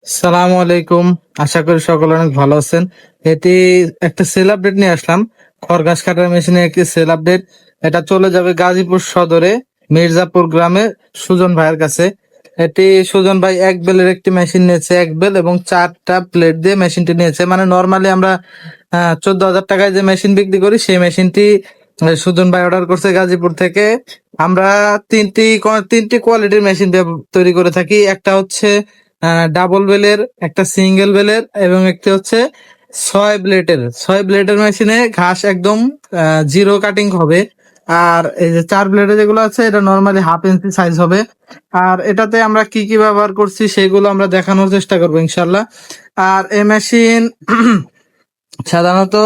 সালামু আলাইকুম। আশা করি সকলে অনেক ভালো আছেন। এটি একটা সেল আপডেট নিয়ে আসলাম। খড় ঘাস কাটার মেশিনে একটি সেল আপডেট। এটা চলে যাবে গাজীপুর সদরে মির্জাপুর গ্রামে সুজন ভাইয়ের কাছে। এটি সুজন ভাই এক বেলের একটি মেশিন নিয়েছে, এক বেল এবং 4টা প্লেট দিয়ে মেশিনটি নিয়েছে। মানে নর্মালি আমরা 14,000 টাকায় যে মেশিন বিক্রি করি সেই মেশিনটি সুজন ভাই অর্ডার করছে গাজীপুর থেকে। আমরা তিনটি কোয়ালিটির মেশিন তৈরি করে থাকি। একটা হচ্ছে ডাবল বেলের, একটা সিঙ্গেল বেলের এবং একটি হচ্ছে 6 ব্লেডের মেশিনে ঘাস একদম জিরো কাটিং হবে। আর এই যে 4 ব্লেডের যেগুলো আছে এটা নর্মালি ½ ইঞ্চি সাইজ হবে। আর এটাতে আমরা কি কি ব্যবহার করছি সেগুলো আমরা দেখানোর চেষ্টা করবো ইনশাল্লাহ। আর এই মেশিন সাধারণত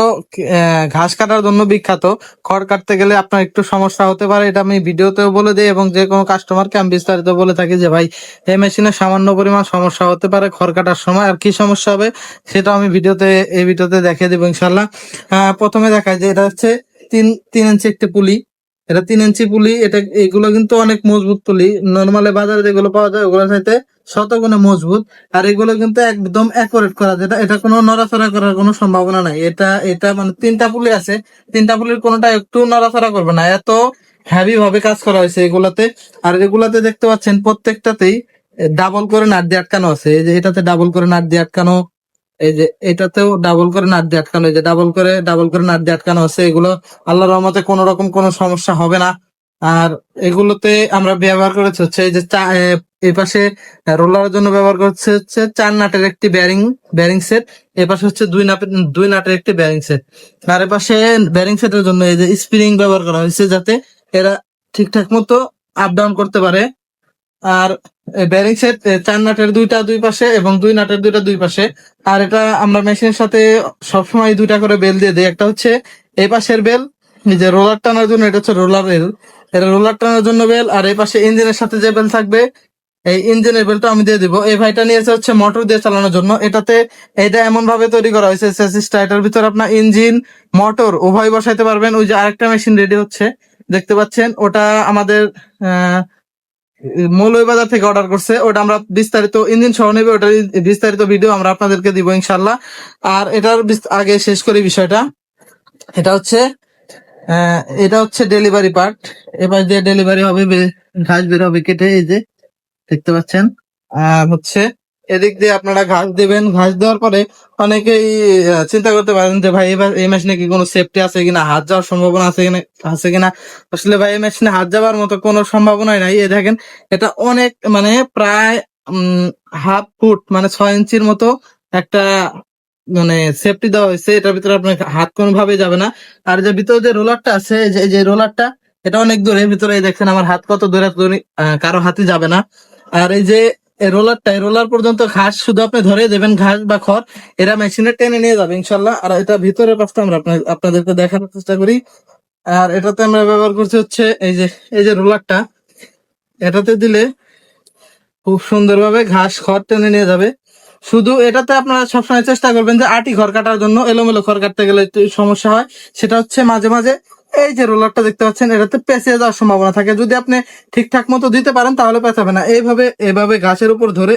ঘাস কাটার জন্য বিখ্যাত। খড় কাটতে গেলে আপনার একটু সমস্যা হতে পারে, এটা আমি ভিডিওতেও বলে দিই এবং যে কোনো কাস্টমারকে আমি বিস্তারিত বলে থাকি যে ভাই এই মেশিনে সামান্য পরিমাণ সমস্যা হতে পারে খড় কাটার সময়। আর কি সমস্যা হবে সেটা আমি এই ভিডিওতে দেখিয়ে দেবো ইনশাল্লাহ। প্রথমে দেখায় যে এটা হচ্ছে তিন 3 ইঞ্চি একটি পুলি। এটা 3 ইঞ্চি পুলি। এগুলো কিন্তু অনেক মজবুত পুলি। নর্মালি বাজারে যেগুলো পাওয়া যায় ওগুলোর চাইতে শতগুণে মজবুত। আর এগুলো কিন্তু একদম অ্যাকুরেট করা, যেটা এটা কোনো নড়াচড়া করার কোনো সম্ভাবনা নাই। এটা এটা মানে 3টা পুলি আছে, 3টা পুলির কোনোটা একটু নড়াচড়া করবে না, এত হেভি ভাবে কাজ করা হয়েছে এগুলাতে। আর এগুলাতে দেখতে পাচ্ছেন প্রত্যেকটাতেই ডাবল করে নাট দিয়ে আটকানো আছে। এই যে এটাতে ডাবল করে নাট দিয়ে আটকানো, এই যে এটাতেও ডাবল করে নাট দিয়ে আটকানো, এই যে ডাবল করে নাট দিয়ে আটকানো আছে। এগুলো আল্লাহর রহমতে কোনো রকম কোনো সমস্যা হবে না। আর এগুলোতে আমরা ব্যবহার করেছি হচ্ছে এই যে এই পাশে রোলারের জন্য ব্যবহার করছে হচ্ছে 4 নাটের একটি ব্যারিং সেট। এ পাশে হচ্ছে 2 নাটের একটি ব্যারিং সেট। আর এ পাশে ব্যারিং সেটের জন্য এই যে স্প্রিং ব্যবহার করা হয়েছে যাতে এরা ঠিকঠাক মতো আপ ডাউন করতে পারে। আর ব্যারিং সেট 4 নাটের দুইটা দুই পাশে এবং 2 নাটের দুইটা দুই পাশে। আর এটা আমরা মেশিনের সাথে সবসময় 2টা করে বেল দিয়ে দিই। একটা হচ্ছে এই পাশের বেল, এই যে রোলার টানার জন্য, এটা হচ্ছে রোলার বেল, এটা রোলার টানার জন্য বেল। আর এই পাশে ইঞ্জিনের সাথে যে বেল থাকবে এই ইঞ্জিনের বেলটা আমি দিয়ে দিব। এই ভাইটা নিয়েছে হচ্ছে মোটর দিয়ে চালানোর জন্য। এটা এমন ভাবে তৈরি করা হয়েছে চেসিসটা, এটার ভিতর আপনার ইঞ্জিন মোটর উভয় বসাইতে পারবেন। ওই যে আরেকটা মেশিন রেডি হচ্ছে দেখতে পাচ্ছেন, ওটা আমাদের আহ মৌলভীবাজার থেকে অর্ডার করছে। ওটা আমরা বিস্তারিত ইঞ্জিন সহ নেবে, ওটার বিস্তারিত ভিডিও আমরা আপনাদেরকে দিব ইনশাল্লাহ। আর এটার আগে শেষ করি বিষয়টা। এটা হচ্ছে ডেলিভারি পার্ট। এবার যে ডেলিভারি হবে ঘাস বের হবে কেটে, এই যে দেখতে পাচ্ছেন। আর হচ্ছে এদিক দিয়ে আপনারা ঘাস দিবেন। ঘাস দেওয়ার পরে অনেকেই চিন্তা করতে পারেন যে ভাই এবার এই মেশিনে কি কোনো সেফটি আছে কিনা, হাত যাওয়ার সম্ভাবনা আছে কিনা। আসলে ভাই এই মেশিনে হাত যাওয়ার মতো কোনো সম্ভাবনাই নাই। এই দেখেন, এটা অনেক মানে প্রায় ½ ফুট মানে 6 ইঞ্চির মতো একটা মানে সেফটি দেওয়া হয়েছে। এটার ভিতরে আপনার হাত কোনোভাবেই যাবে না। আর যে ভিতরে যে রোলারটা আছে, এই যে রোলারটা, এটা অনেক দূরে ভিতরে। এই দেখছেন আমার হাত কত দূরে, কারো হাতই যাবে না। আর এই যে এই রোলার পর্যন্ত ঘাস শুধু আপনি ধরে দেবেন, ঘাস বা খড় এরা মেশিনে টেনে নিয়ে যাবে ইনশাল্লাহ। আর এটা ভিতরের পাশটা আমরা আপনাদেরকে দেখানোর চেষ্টা করি। আর এটাতে আমরা ব্যবহার করছি হচ্ছে এই যে রোলারটা, এটাতে দিলে খুব সুন্দরভাবে ঘাস খড় টেনে নিয়ে যাবে। শুধু এটাতে আপনারা সবসময় চেষ্টা করবেন যে আটি খড় কাটার জন্য, এলোমেলো খড় কাটতে গেলে একটু সমস্যা হয়। সেটা হচ্ছে মাঝে মাঝে এই যে রোলারটা দেখতে পাচ্ছেন এটাতে পেঁচিয়ে যাওয়ার সম্ভাবনা থাকে। যদি আপনি ঠিকঠাক মতো দিতে পারেন তাহলে পেঁচাবে না। এইভাবে ঘাসের উপর ধরে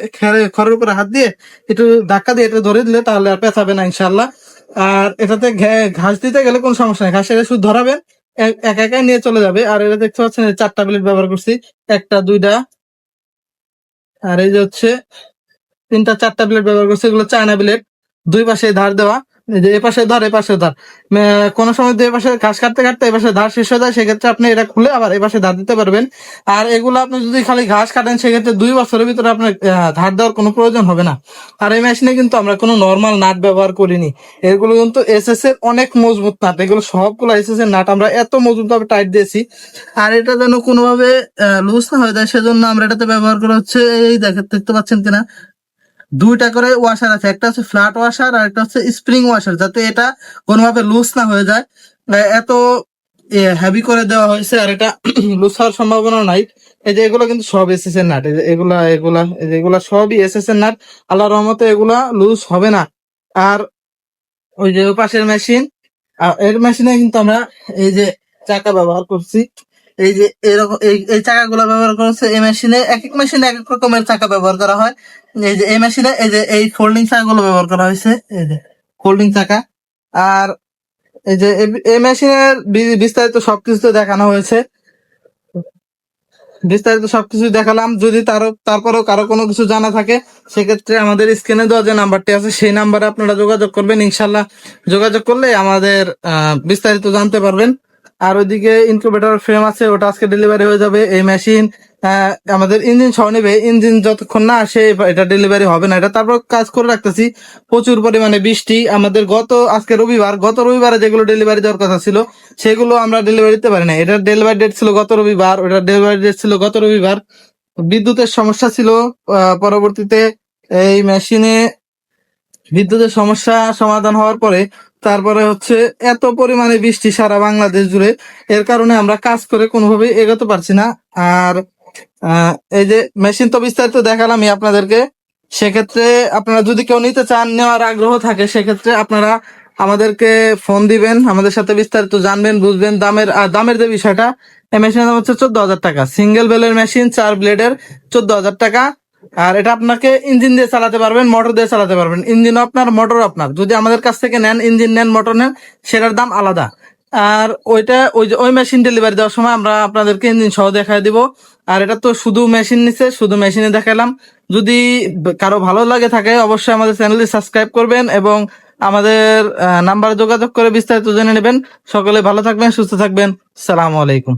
খড়ের উপরে হাত দিয়ে একটু ধাক্কা দিয়ে এটা ধরে দিলে তাহলে আর পেঁচাবে না ইনশাল্লাহ। আর এটাতে ঘাস দিতে গেলে কোনো সমস্যা নেই, ঘাসের শুধু ধরাবেন, একাই নিয়ে চলে যাবে। আর এটা দেখতে পাচ্ছেন 4টা ব্লেড ব্যবহার করছি, একটা দুইটা আর এই যে হচ্ছে 3টা 4টা ব্লেড ব্যবহার করছে। এগুলো চায়না ব্লেড, দুই পাশে ধার দেওয়া। এই যে এ পাশে ধার, এ পাশে ধার। কোনো সময় দুই পাশে ঘাস কাটতে কাটতে এ পাশে ধার শেষ হয়ে যায়, সেক্ষেত্রে আপনি এটা খুলে আবার এ পাশে ধার দিতে পারবেন। আর এগুলো আপনি যদি খালি ঘাস কাটেন সেক্ষেত্রে 2 বছরের ভিতরে আপনার ধার দেওয়ার কোনো প্রয়োজন হবে না। আর এই মেশিনে কিন্তু আমরা কোনো নর্মাল নাট ব্যবহার করিনি। এগুলো কিন্তু এসএস এর অনেক মজবুত নাট, এগুলো সবগুলো এসএস এর নাট আমরা এত মজবুত ভাবে টাইট দিয়েছি। আর এটা যেন কোনোভাবে লুজ না হয়ে যায় সেজন্য আমরা এটাতে ব্যবহার করা হচ্ছে, এই দেখতে পাচ্ছেন কিনা, 2টা করে ওয়াশার আছে। একটা হচ্ছে ফ্ল্যাট ওয়াশার আর একটা হচ্ছে স্প্রিং ওয়াশার, যাতে এটা কোনোভাবে লুজ না হয়ে যায়। এত হেভি করে দেওয়া হয়েছে আর এটা লুজ হওয়ার সম্ভাবনা নাই। এই যে এগুলো কিন্তু সব এসএস এর নাট, এই যে এগুলা সবই এসএস এর নাট। আল্লাহর রহমতে এগুলা লুজ হবে না। আর ওই যে ওই পাশের মেশিন, এর মেশিনে কিন্তু আমরা এই যে চাকা ব্যবহার করছি। এই যে এরকম এই চাকাগুলো ব্যবহার করা হচ্ছে এই মেশিনে। এক এক মেশিনে এক এক রকমের চাকা ব্যবহার করা হয়। এই যে এই মেশিনে এই যে এই ফোল্ডিং চাকাগুলো ব্যবহার করা হয়েছে, এই যে ফোল্ডিং চাকা। আর এই যে এই মেশিনের বিস্তারিত সবকিছু তো দেখানো হয়েছে, বিস্তারিত সবকিছু দেখালাম। যদি তারপরেও কারো কোনো কিছু জানা থাকে, সেক্ষেত্রে আমাদের স্ক্রিনে দেওয়া যে নাম্বারটি আছে সেই নাম্বারে আপনারা যোগাযোগ করবেন। ইনশাল্লাহ যোগাযোগ করলে আমাদের বিস্তারিত জানতে পারবেন। আর ওইদিকে ইনকিউবেটর ফ্রেম আছে, ওটা আজকে ডেলিভারি হয়ে যাবে। এই মেশিন আমাদের ইঞ্জিন সহ নেবে, ইঞ্জিন যতক্ষণ না আসে এটা ডেলিভারি হবে না। এটা তারপর কাজ করে রাখতেছি, প্রচুর পরিমাণে বৃষ্টি। আমাদের আজকে রবিবার, গত রবিবারে যেগুলো ডেলিভারি দেওয়ার কথা ছিল সেগুলো আমরা ডেলিভারি দিতে পারি না। এটার ডেলিভারি ডেট ছিল গত রবিবার, ওটার ডেলিভারি ডেট ছিল গত রবিবার। বিদ্যুতের সমস্যা ছিল, পরবর্তীতে এই মেশিনে বিদ্যুতের সমস্যা সমাধান হওয়ার পরে তারপরে হচ্ছে এত পরিমাণে বৃষ্টি সারা বাংলাদেশ জুড়ে, এর কারণে আমরা কাজ করে কোনোভাবেই এগোতে পারছি না। আর এই যে মেশিন তো বিস্তারিত দেখালামই আপনাদেরকে। সেক্ষেত্রে আপনারা যদি কেউ নিতে চান, নেওয়ার আগ্রহ থাকে, সেক্ষেত্রে আপনারা আমাদেরকে ফোন দিবেন, আমাদের সাথে বিস্তারিত জানবেন, বুঝবেন। দামের যে বিষয়টা, এই মেশিনের দাম হচ্ছে 14,000 টাকা। সিঙ্গেল বেলের মেশিন, 4 ব্লেডের, 14,000 টাকা। আর এটা আপনাকে ইঞ্জিন দিয়ে চালাতে পারবেন, মোটর দিয়ে চালাতে পারবেন। ইঞ্জিন আপনার, মোটর আপনার। যদি আমাদের কাছ থেকে নেন, ইঞ্জিন নেন, মোটর নেন, সেটার দাম আলাদা। আর ওই মেশিন ডেলিভারি দেওয়ার সময় আমরা আপনাদেরকে ইঞ্জিন সহ দেখায় দিব। আর এটা তো শুধু মেশিন নিচ্ছে, শুধু মেশিনে দেখালাম। যদি কারো ভালো লাগে থাকে, অবশ্যই আমাদের চ্যানেলটি সাবস্ক্রাইব করবেন এবং আমাদের নাম্বারে যোগাযোগ করে বিস্তারিত জেনে নেবেন। সকলে ভালো থাকবেন, সুস্থ থাকবেন। সালামু আলাইকুম।